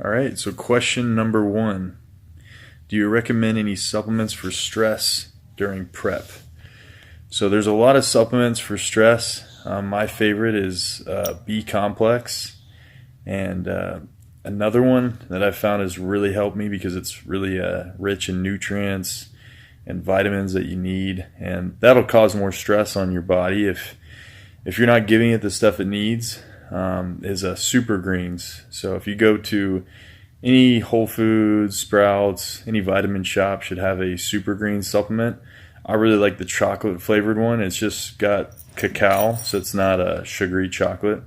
All right, so question number 1. Do you recommend any supplements for stress during prep? So there's a lot of supplements for stress. My favorite is B complex, and another one that I've found has really helped me because it's really rich in nutrients and vitamins that you need, and that'll cause more stress on your body if you're not giving it the stuff it needs. Is super greens. So if you go to any Whole Foods, Sprouts, any vitamin shop should have a super green supplement. I really like the chocolate flavored one. It's just got cacao, so it's not a sugary chocolate.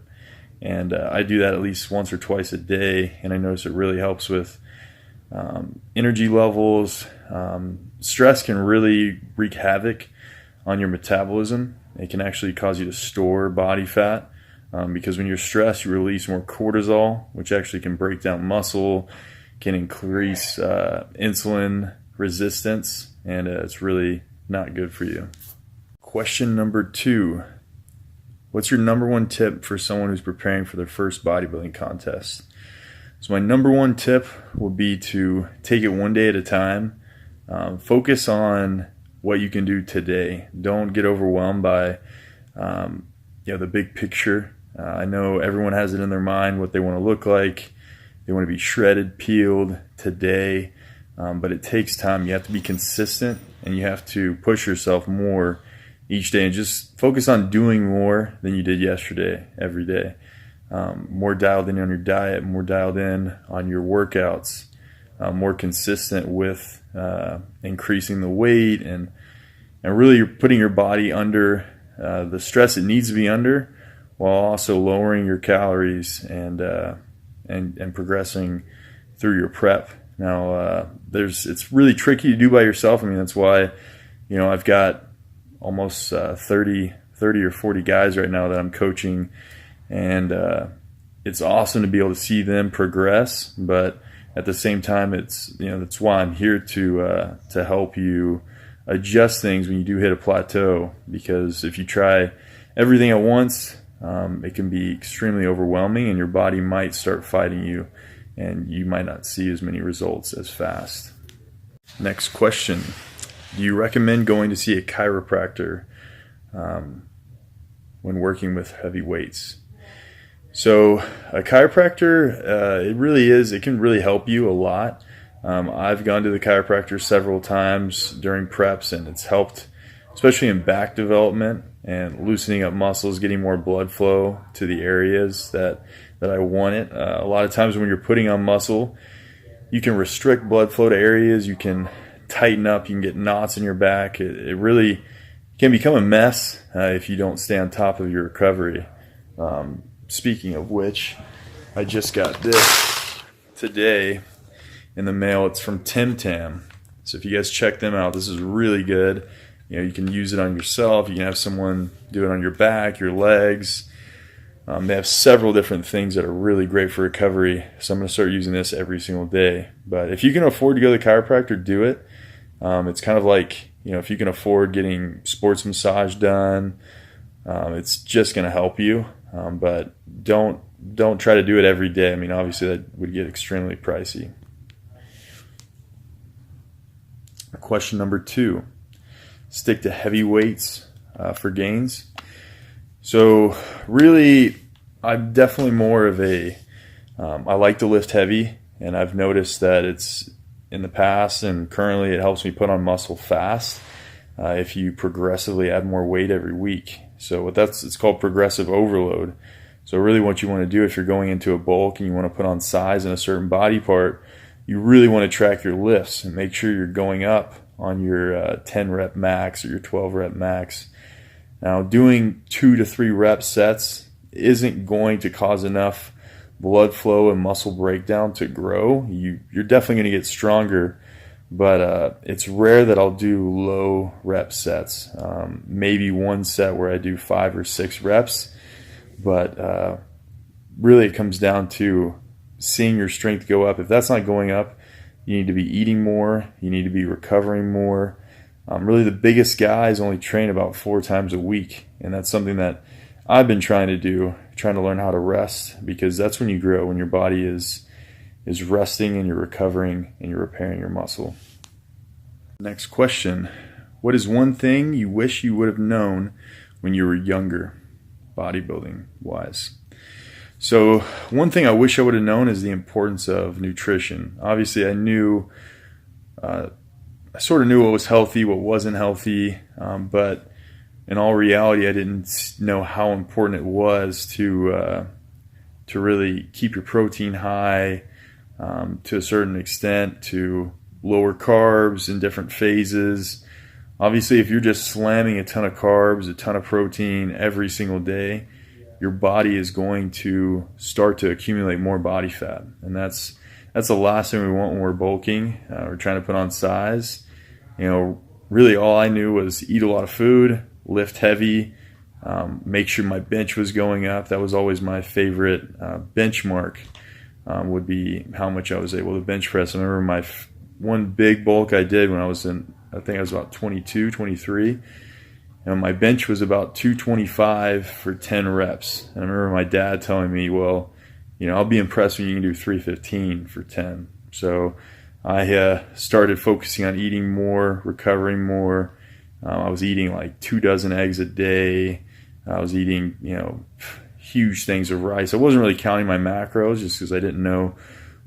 And I do that at least once or twice a day, and I notice it really helps with energy levels. Stress can really wreak havoc on your metabolism. It can actually cause you to store body fat. Because when you're stressed, you release more cortisol, which actually can break down muscle, can increase insulin resistance, and it's really not good for you. Question number 2. What's your number 1 tip for someone who's preparing for their first bodybuilding contest? So my number 1 tip would be to take it one day at a time. Focus on what you can do today. Don't get overwhelmed by the big picture. I know everyone has it in their mind what they want to look like. They want to be shredded, peeled today, but it takes time. You have to be consistent, and you have to push yourself more each day, and just focus on doing more than you did yesterday, every day. More dialed in on your diet, more dialed in on your workouts, more consistent with increasing the weight, and really putting your body under the stress it needs to be under, while also lowering your calories and progressing through your prep. Now, it's really tricky to do by yourself. I mean, that's why, I've got almost 30 or 40 guys right now that I'm coaching, and it's awesome to be able to see them progress. But at the same time, that's why I'm here to help you adjust things when you do hit a plateau. Because if you try everything at once, it can be extremely overwhelming, and your body might start fighting you, and you might not see as many results as fast. Next question. Do you recommend going to see a chiropractor when working with heavy weights? So a chiropractor, it can really help you a lot. I've gone to the chiropractor several times during preps, and it's helped, especially in back development and loosening up muscles, getting more blood flow to the areas that I want it. A lot of times when you're putting on muscle, you can restrict blood flow to areas, you can tighten up, you can get knots in your back. It really can become a mess if you don't stay on top of your recovery. Speaking of which, I just got this today in the mail. It's from Tim Tam. So if you guys check them out, this is really good. You can use it on yourself. You can have someone do it on your back, your legs. They have several different things that are really great for recovery. So I'm going to start using this every single day. But if you can afford to go to the chiropractor, do it. It's kind of like, if you can afford getting sports massage done, it's just going to help you. But don't try to do it every day. I mean, obviously that would get extremely pricey. Question number 2. Stick to heavy weights for gains. So really, I'm definitely more of I like to lift heavy, and I've noticed that it's in the past and currently it helps me put on muscle fast if you progressively add more weight every week. So it's called progressive overload. So really what you want to do if you're going into a bulk and you want to put on size in a certain body part, you really want to track your lifts and make sure you're going up on your 10 rep max or your 12 rep max. Now, doing 2 to 3 rep sets isn't going to cause enough blood flow and muscle breakdown to grow. You're definitely going to get stronger, but it's rare that I'll do low rep sets. Maybe one set where I do 5 or 6 reps, but really it comes down to seeing your strength go up. If that's not going up, you need to be eating more. You need to be recovering more. Really, the biggest guys only train about 4 times a week, and that's something that I've been trying to do, trying to learn how to rest, because that's when you grow, when your body is is resting and you're recovering and you're repairing your muscle. Next question. What is one thing you wish you would have known when you were younger, bodybuilding wise? So one thing I wish I would have known is the importance of nutrition. Obviously, I sort of knew what was healthy, what wasn't healthy, but in all reality, I didn't know how important it was to really keep your protein high to a certain extent, to lower carbs in different phases. Obviously, if you're just slamming a ton of carbs, a ton of protein every single day, your body is going to start to accumulate more body fat. And that's the last thing we want when we're bulking. We're trying to put on size. Really all I knew was eat a lot of food, lift heavy, make sure my bench was going up. That was always my favorite benchmark, would be how much I was able to bench press. I remember my one big bulk I did when I think I was about 22, 23. And my bench was about 225 for 10 reps. And I remember my dad telling me, well, I'll be impressed when you can do 315 for 10. So I started focusing on eating more, recovering more. I was eating like 24 eggs a day. I was eating, huge things of rice. I wasn't really counting my macros just because I didn't know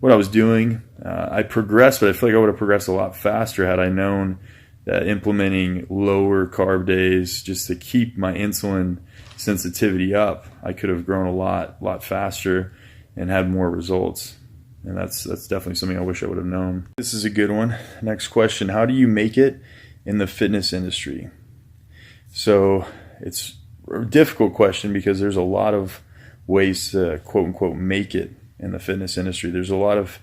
what I was doing. I progressed, but I feel like I would have progressed a lot faster had I known that implementing lower carb days just to keep my insulin sensitivity up, I could have grown a lot faster and had more results. And that's definitely something I wish I would have known. This is a good one. Next question. How do you make it in the fitness industry? So it's a difficult question because there's a lot of ways to quote unquote make it in the fitness industry. There's a lot of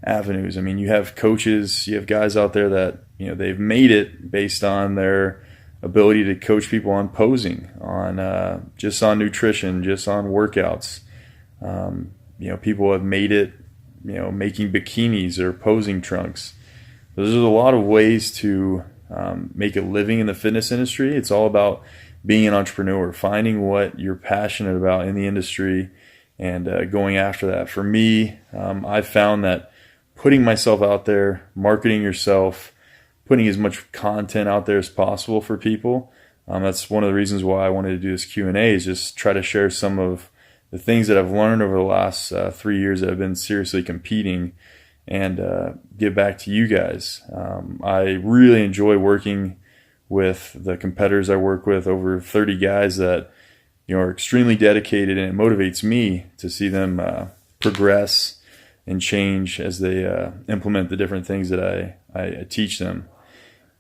avenues. I mean, you have coaches, you have guys out there that, they've made it based on their ability to coach people on posing, on just on nutrition, just on workouts. People have made it, making bikinis or posing trunks. There's a lot of ways to make a living in the fitness industry. It's all about being an entrepreneur, finding what you're passionate about in the industry and going after that. For me, I've found that putting myself out there, marketing yourself, putting as much content out there as possible for people. That's one of the reasons why I wanted to do this Q&A, is just try to share some of the things that I've learned over the last 3 years that I've been seriously competing and give back to you guys. I really enjoy working with the competitors I work with, over 30 guys that are extremely dedicated, and it motivates me to see them progress and change as they implement the different things that I teach them.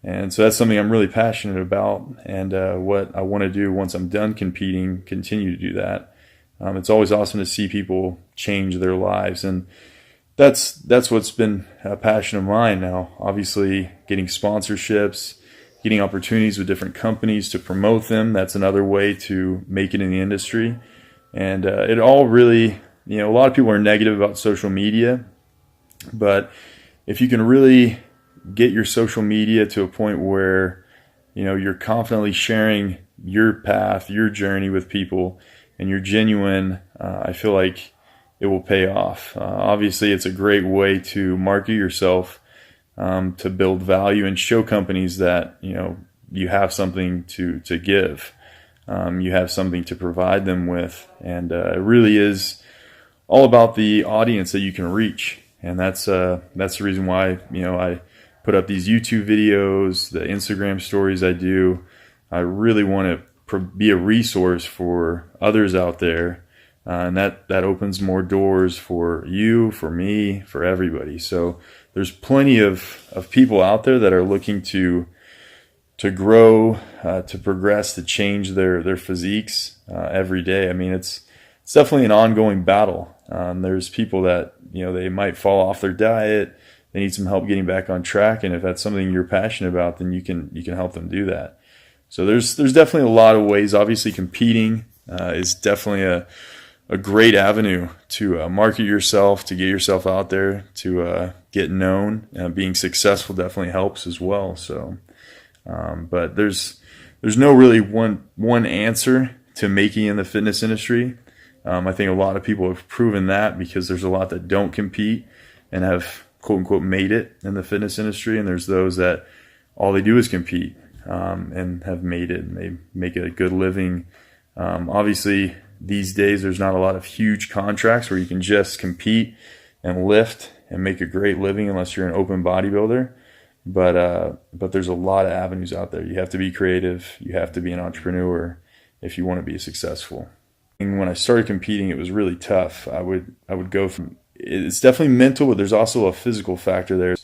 And so that's something I'm really passionate about, and what I want to do once I'm done competing, continue to do that. It's always awesome to see people change their lives, and that's what's been a passion of mine now. Obviously, getting sponsorships, getting opportunities with different companies to promote them, that's another way to make it in the industry. And it all really, a lot of people are negative about social media, but if you can really get your social media to a point where you're confidently sharing your path, your journey with people, and you're genuine, I feel like it will pay off. Obviously, it's a great way to market yourself, to build value and show companies that you have something to give, you have something to provide them with, and it really is all about the audience that you can reach. And that's the reason why I put up these YouTube videos, the Instagram stories I do. I really want to be a resource for others out there, and that opens more doors for you, for me, for everybody. So there's plenty of people out there that are looking to grow, to progress, to change their physiques every day. I mean, it's definitely an ongoing battle. There's people that they might fall off their diet. They need some help getting back on track, and if that's something you're passionate about, then you can help them do that. So there's definitely a lot of ways. Obviously, competing is definitely a great avenue to market yourself, to get yourself out there, to get known. Being successful definitely helps as well. So, but there's no really one answer to making in the fitness industry. I think a lot of people have proven that, because there's a lot that don't compete. and have quote unquote made it in the fitness industry, and there's those that all they do is compete and have made it, and they make it a good living. Obviously, these days there's not a lot of huge contracts where you can just compete and lift and make a great living unless you're an open bodybuilder. But there's a lot of avenues out there. You have to be creative. You have to be an entrepreneur if you want to be successful. And when I started competing, it was really tough. I would go from, it's definitely mental, but there's also a physical factor there.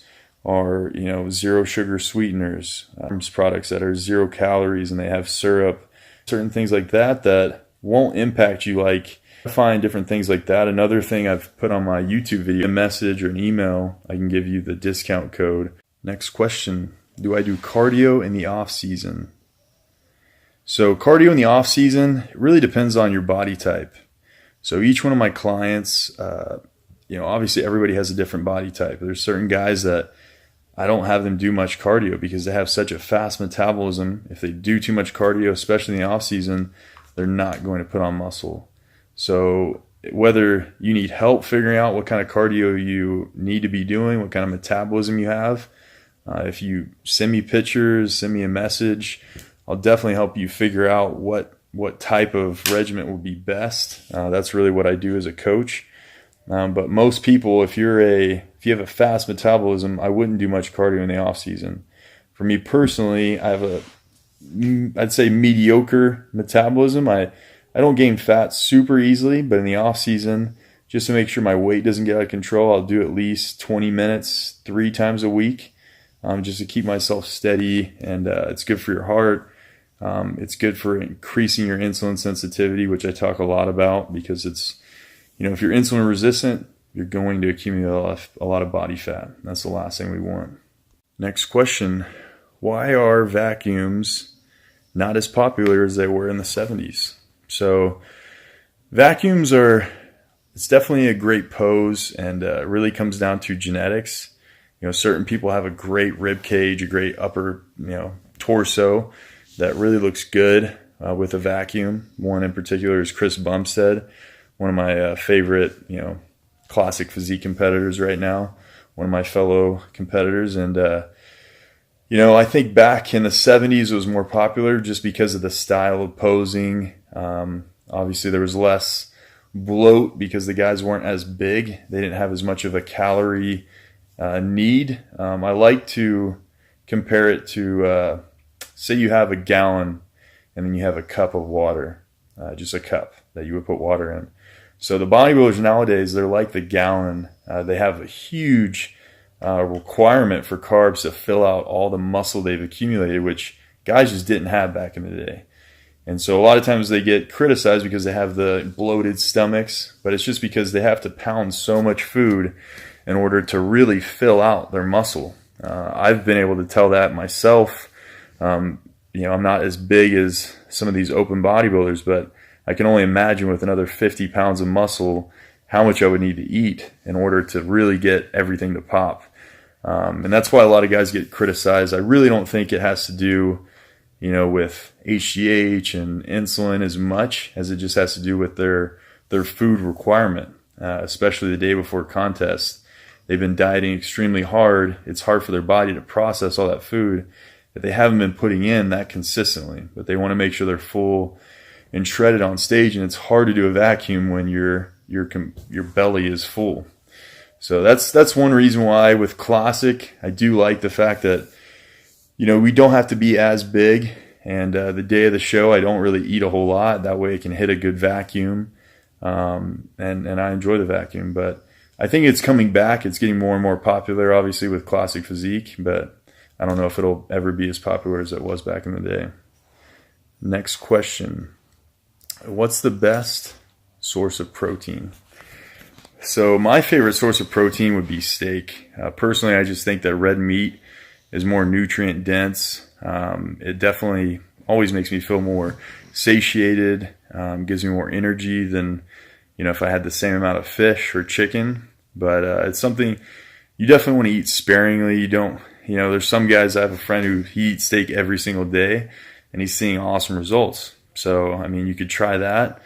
Are, zero sugar sweeteners, products that are 0 calories and they have syrup, certain things like that won't impact you. Like, find different things like that. Another thing I've put on my YouTube video, a message or an email, I can give you the discount code. Next question, do I do cardio in the off season? So cardio in the off season, it really depends on your body type. So each one of my clients, obviously everybody has a different body type. There's certain guys that I don't have them do much cardio because they have such a fast metabolism. If they do too much cardio, especially in the off season, they're not going to put on muscle. So whether you need help figuring out what kind of cardio you need to be doing, what kind of metabolism you have, if you send me pictures, send me a message, I'll definitely help you figure out what type of regimen will be best. That's really what I do as a coach. But most people, if you have a fast metabolism, I wouldn't do much cardio in the off season. For me personally, I have I'd say mediocre metabolism. I don't gain fat super easily, but in the off season, just to make sure my weight doesn't get out of control, I'll do at least 20 minutes 3 times a week, just to keep myself steady. And it's good for your heart. It's good for increasing your insulin sensitivity, which I talk a lot about, because it's, if you're insulin resistant, you're going to accumulate a lot of body fat. That's the last thing we want. Next question, why are vacuums not as popular as they were in the 70s? So vacuums it's definitely a great pose, and it really comes down to genetics. Certain people have a great rib cage, a great upper, torso that really looks good with a vacuum. One in particular is Chris Bumstead, one of my favorite, classic physique competitors right now, one of my fellow competitors. And, I think back in the 70s it was more popular just because of the style of posing. Obviously there was less bloat because the guys weren't as big. They didn't have as much of a calorie need. I like to compare it to, say you have a gallon and then you have a cup of water, just a cup that you would put water in. So the bodybuilders nowadays, they're like the gallon. They have a huge requirement for carbs to fill out all the muscle they've accumulated, which guys just didn't have back in the day. And so a lot of times they get criticized because they have the bloated stomachs, but it's just because they have to pound so much food in order to really fill out their muscle. I've been able to tell that myself. I'm not as big as some of these open bodybuilders, but I can only imagine with another 50 pounds of muscle how much I would need to eat in order to really get everything to pop. And that's why a lot of guys get criticized. I really don't think it has to do, with HGH and insulin as much as it just has to do with their food requirement, especially the day before contest. They've been dieting extremely hard. It's hard for their body to process all that food that they haven't been putting in that consistently, but they want to make sure they're full and shredded on stage, and it's hard to do a vacuum when your belly is full. So that's one reason why with Classic I do like the fact that we don't have to be as big, and the day of the show I don't really eat a whole lot. That way I can hit a good vacuum, and I enjoy the vacuum. But I think it's coming back. It's getting more and more popular, obviously, with Classic Physique, but I don't know if it'll ever be as popular as it was back in the day. Next question. What's the best source of protein? So my favorite source of protein would be steak. Personally, I just think that red meat is more nutrient dense. It definitely always makes me feel more satiated, gives me more energy than, if I had the same amount of fish or chicken. But it's something you definitely want to eat sparingly. You don't, there's some guys, I have a friend who he eats steak every single day and he's seeing awesome results. So, you could try that.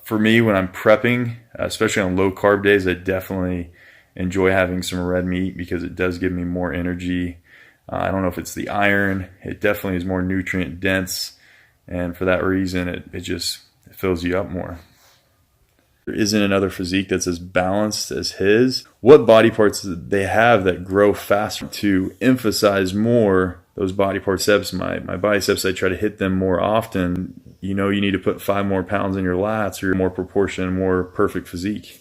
For me, when I'm prepping, especially on low carb days, I definitely enjoy having some red meat because it does give me more energy. I don't know if it's the iron. It definitely is more nutrient dense, and for that reason, it just fills you up more. There isn't another physique that's as balanced as his. What body parts do they have that grow faster? To emphasize more those body biceps, my biceps, I try to hit them more often. You know, you need to put 5 more pounds in your lats or you're more proportion, more perfect physique.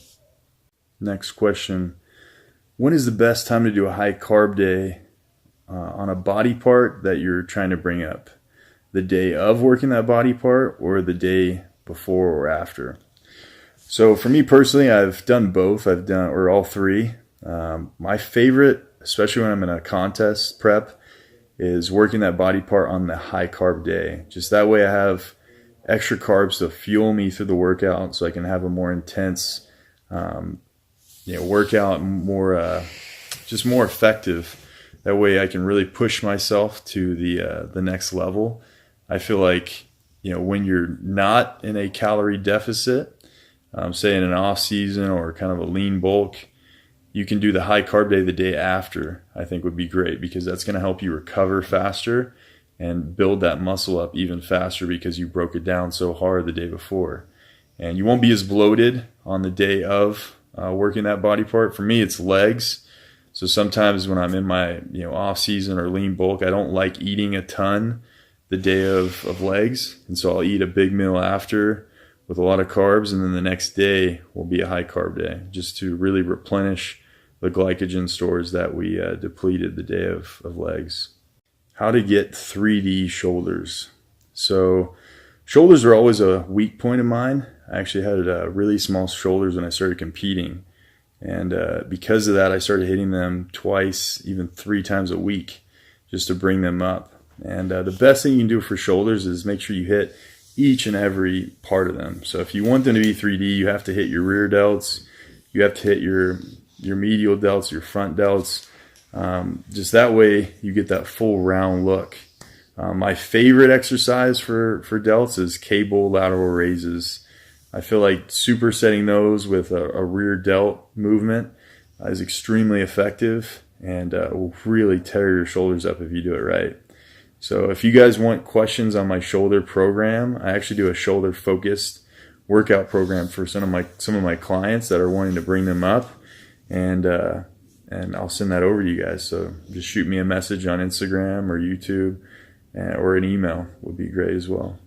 Next question. When is the best time to do a high carb day on a body part that you're trying to bring up? The day of working that body part or the day before or after? So for me personally, I've done both. Or all three. My favorite, especially when I'm in a contest prep, is working that body part on the high carb day. Just that way I have extra carbs to fuel me through the workout so I can have a more intense workout, more just more effective. That way I can really push myself to the next level. I feel like, when you're not in a calorie deficit, say in an off season or kind of a lean bulk, you can do the high carb day the day after. I think would be great because that's going to help you recover faster and build that muscle up even faster because you broke it down so hard the day before. And you won't be as bloated on the day of working that body part. For me, it's legs. So sometimes when I'm in my off season or lean bulk, I don't like eating a ton the day of legs, and so I'll eat a big meal after with a lot of carbs, and then the next day will be a high carb day just to really replenish the glycogen stores that we depleted the day of legs. How to get 3D shoulders. So shoulders are always a weak point of mine. I actually had really small shoulders when I started competing. And because of that, I started hitting them 2, even 3 times a week just to bring them up. And the best thing you can do for shoulders is make sure you hit each and every part of them. So if you want them to be 3D, you have to hit your rear delts, you have to hit your medial delts, your front delts. Just that way you get that full round look. My favorite exercise for delts is cable lateral raises. I feel like supersetting those with a rear delt movement is extremely effective and will really tear your shoulders up if you do it right. So if you guys want questions on my shoulder program, I actually do a shoulder focused workout program for some of my clients that are wanting to bring them up, and I'll send that over to you guys. So just shoot me a message on Instagram or YouTube, or an email would be great as well.